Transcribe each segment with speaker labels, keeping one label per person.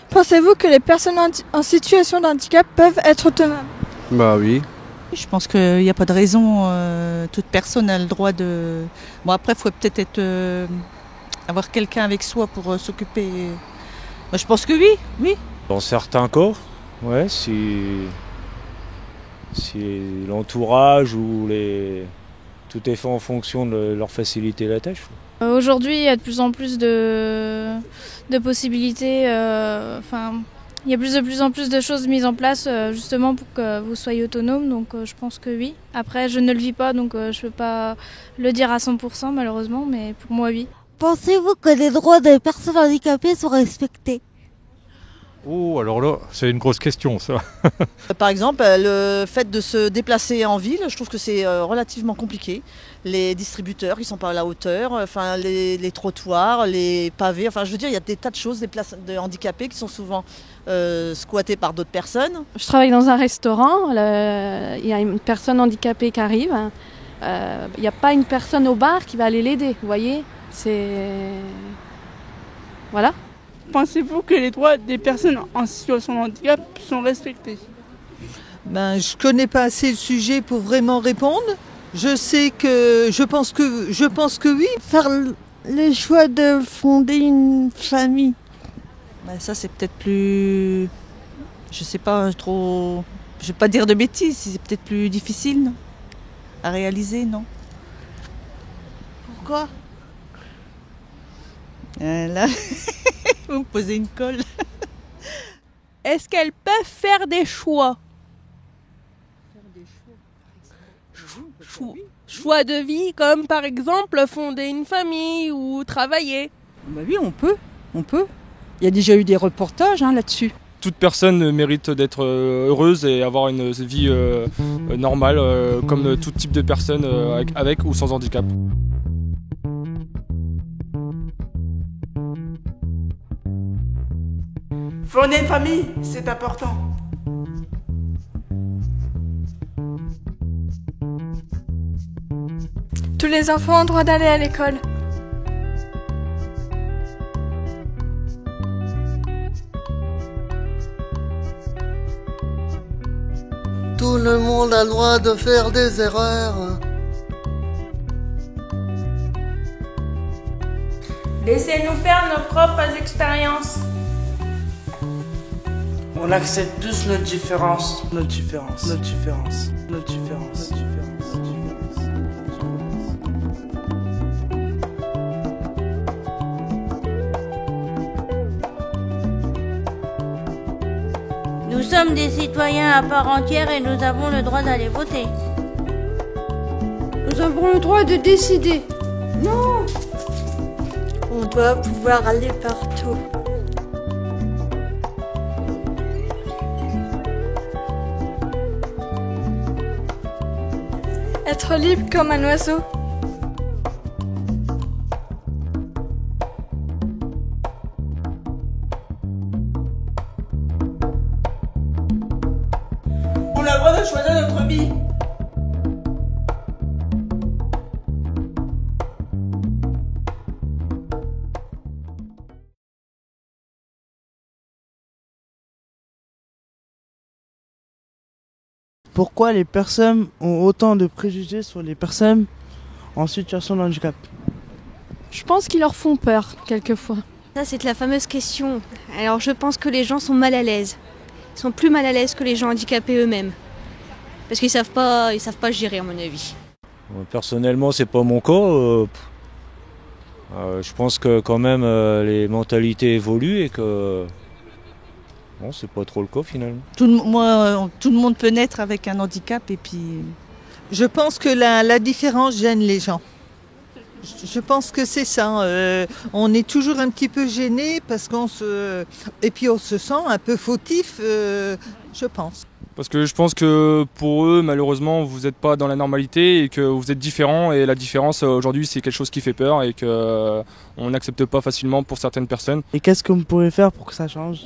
Speaker 1: Pensez-vous que les personnes en situation de handicap peuvent être autonomes?
Speaker 2: Bah oui.
Speaker 3: Je pense qu'il n'y a pas de raison. Toute personne a le droit de... Bon, après, il faut peut-être avoir quelqu'un avec soi pour s'occuper. Moi, je pense que oui, oui.
Speaker 4: Dans certains cas, ouais, si l'entourage ou tout est fait en fonction de leur faciliter la tâche.
Speaker 5: Aujourd'hui, il y a de plus en plus de possibilités. Il y a de plus en plus de choses mises en place justement pour que vous soyez autonome. Donc je pense que oui. Après, je ne le vis pas, donc je ne peux pas le dire à 100% malheureusement, mais pour moi, oui.
Speaker 6: Pensez-vous que les droits des personnes handicapées sont respectés?
Speaker 7: Oh, alors là, c'est une grosse question, ça.
Speaker 8: Par exemple, le fait de se déplacer en ville, je trouve que c'est relativement compliqué. Les distributeurs qui ne sont pas à la hauteur, enfin, les trottoirs, les pavés, enfin, je veux dire, il y a des tas de choses, des places de handicapés qui sont souvent squattées par d'autres personnes.
Speaker 9: Je travaille dans un restaurant, il y a une personne handicapée qui arrive. Il n'y a pas une personne au bar qui va aller l'aider, vous voyez? Voilà.
Speaker 1: Pensez-vous que les droits des personnes en situation de handicap sont respectés?
Speaker 10: Je ne connais pas assez le sujet pour vraiment répondre. Je pense que oui.
Speaker 6: Faire le choix de fonder une famille.
Speaker 3: Ça, c'est peut-être plus... Je sais pas trop... Je vais pas dire de bêtises, c'est peut-être plus difficile, non? À réaliser, non?
Speaker 10: Pourquoi?
Speaker 3: Là, vous me posez une colle.
Speaker 11: Est-ce qu'elles peuvent faire des choix? Choix de vie, comme par exemple fonder une famille ou travailler.
Speaker 12: Oui, on peut. Il y a déjà eu des reportages là-dessus.
Speaker 13: Toute personne mérite d'être heureuse et avoir une vie normale, comme tout type de personne avec ou sans handicap.
Speaker 1: Fonder une famille, c'est important. Tous les enfants ont droit d'aller à l'école.
Speaker 14: Tout le monde a le droit de faire des erreurs.
Speaker 5: Laissez-nous faire nos propres expériences.
Speaker 1: On accepte tous nos différences.
Speaker 6: Nous sommes des citoyens à part entière et nous avons le droit d'aller voter.
Speaker 9: Nous avons le droit de décider.
Speaker 6: Non! On doit pouvoir aller partout.
Speaker 1: Être libre comme un oiseau. On a le droit de choisir notre vie.
Speaker 15: Pourquoi les personnes ont autant de préjugés sur les personnes en situation de handicap?
Speaker 9: Je pense qu'ils leur font peur, quelquefois.
Speaker 16: Ça, c'est la fameuse question. Alors, je pense que les gens sont mal à l'aise. Ils sont plus mal à l'aise que les gens handicapés eux-mêmes. Parce qu'ils savent pas gérer, à mon avis.
Speaker 4: Personnellement, c'est pas mon cas. Je pense que quand même les mentalités évoluent et que non, c'est pas trop le cas finalement.
Speaker 3: Tout le monde peut naître avec un handicap et puis...
Speaker 10: Je pense que la différence gêne les gens. Je pense que c'est ça. On est toujours un petit peu gêné parce et puis on se sent un peu fautif, je pense.
Speaker 13: Parce que je pense que pour eux, malheureusement, vous n'êtes pas dans la normalité et que vous êtes différents. Et la différence, aujourd'hui, c'est quelque chose qui fait peur et qu'on n'accepte pas facilement pour certaines personnes.
Speaker 15: Et qu'est-ce qu'on pourrait faire pour que ça change?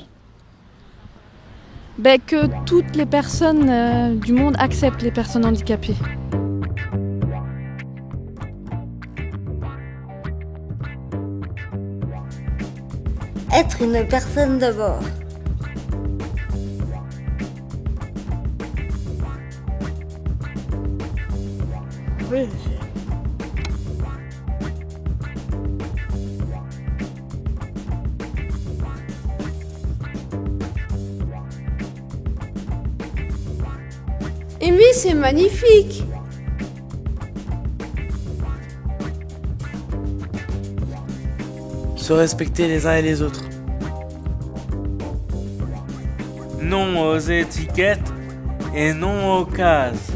Speaker 9: Que toutes les personnes du monde acceptent les personnes handicapées.
Speaker 6: Être une personne d'abord. Oui.
Speaker 2: Aimer, c'est magnifique.
Speaker 15: Se respecter les uns et les autres.
Speaker 17: Non aux étiquettes et non aux cases.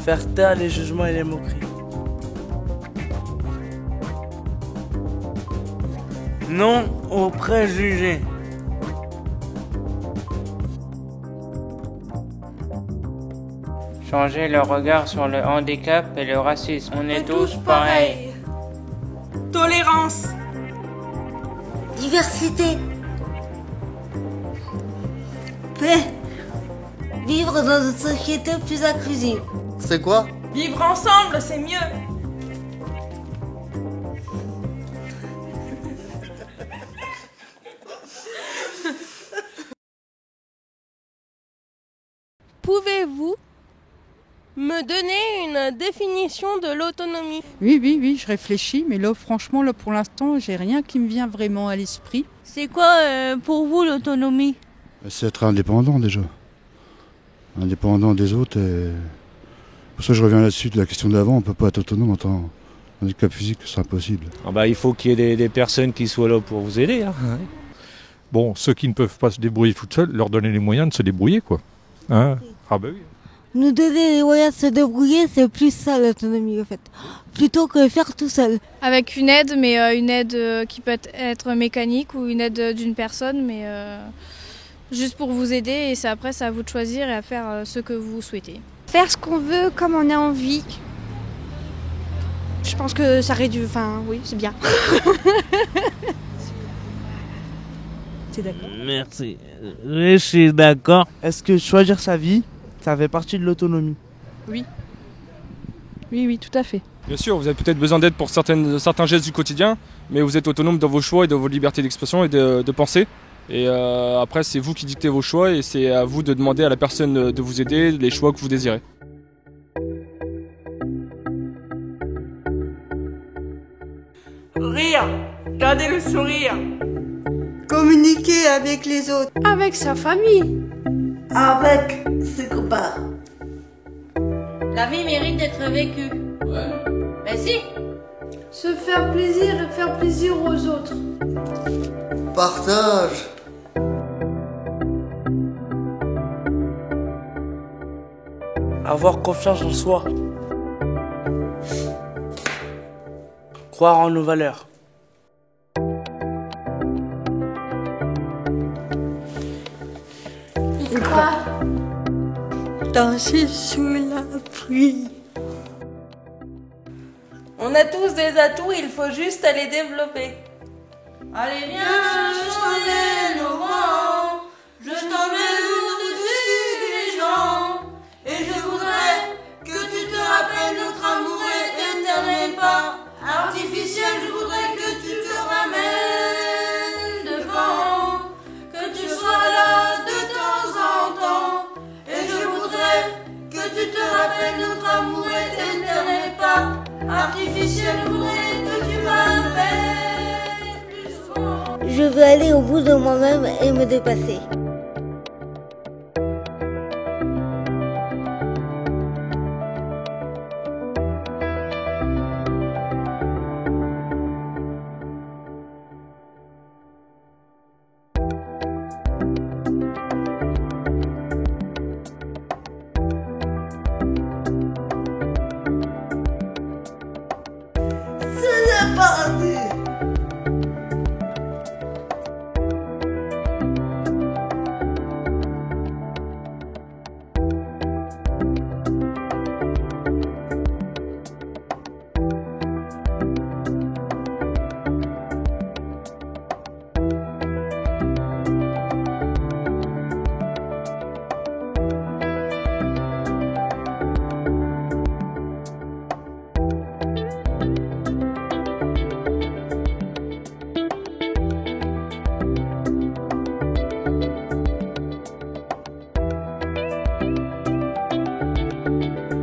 Speaker 15: Faire taire les jugements et les moqueries.
Speaker 17: Non aux préjugés.
Speaker 18: Changer le regard sur le handicap et le racisme. On est tous pareils.
Speaker 11: Tolérance.
Speaker 6: Diversité. Paix. Vivre dans une société plus inclusive.
Speaker 14: C'est quoi?
Speaker 11: Vivre ensemble, c'est mieux. Pouvez-vous me donner une définition de l'autonomie?
Speaker 12: Oui, je réfléchis, mais là, franchement, pour l'instant, j'ai rien qui me vient vraiment à l'esprit.
Speaker 6: C'est quoi pour vous l'autonomie?
Speaker 19: C'est être indépendant déjà. Indépendant des autres. Et... pour ça je reviens là-dessus de la question d'avant, on ne peut pas être autonome en tant handicap physique, c'est impossible.
Speaker 4: Il faut qu'il y ait des personnes qui soient là pour vous aider. Hein.
Speaker 7: Bon, ceux qui ne peuvent pas se débrouiller tout seuls, leur donner les moyens de se débrouiller, quoi. Hein? Ah ben oui.
Speaker 6: Nous donner les moyens de se débrouiller, c'est plus ça l'autonomie en fait. Plutôt que faire tout seul.
Speaker 5: Avec une aide, mais une aide qui peut être mécanique ou une aide d'une personne, mais juste pour vous aider. Et c'est après, c'est à vous de choisir et à faire ce que vous souhaitez.
Speaker 16: Faire ce qu'on veut comme on a envie. Je pense que ça réduit... Enfin, oui, c'est bien.
Speaker 6: T'es d'accord?
Speaker 17: Merci. Je suis d'accord.
Speaker 15: Est-ce que choisir sa vie, ça fait partie de l'autonomie?
Speaker 12: Oui. Oui, tout à fait.
Speaker 13: Bien sûr, vous avez peut-être besoin d'aide pour certains gestes du quotidien, mais vous êtes autonome dans vos choix et dans vos libertés d'expression et de penser. Et après, c'est vous qui dictez vos choix et c'est à vous de demander à la personne de vous aider les choix que vous désirez.
Speaker 11: Rire. Gardez le sourire.
Speaker 2: Communiquer avec les autres. Avec sa famille.
Speaker 6: Avec ses copains. La vie mérite d'être vécue. Ouais. Mais si.
Speaker 2: Se faire plaisir et faire plaisir aux autres.
Speaker 14: Partage.
Speaker 15: Avoir confiance en soi. Croire en nos valeurs.
Speaker 2: Il croit. Danser sous la pluie.
Speaker 11: On a tous des atouts, il faut juste les développer.
Speaker 6: Allez viens, je t'emmène au vent. Je t'emmène au-dessus des gens. Et je voudrais que tu te rappelles notre amour est éternel, pas artificiel. Je voudrais que tu te ramènes devant, que tu sois là de temps en temps. Et je voudrais que tu te rappelles notre amour est éternel, pas artificiel. Je voudrais que tu m'appelles plus souvent. Je veux aller au bout de moi-même et me dépasser. Thank you.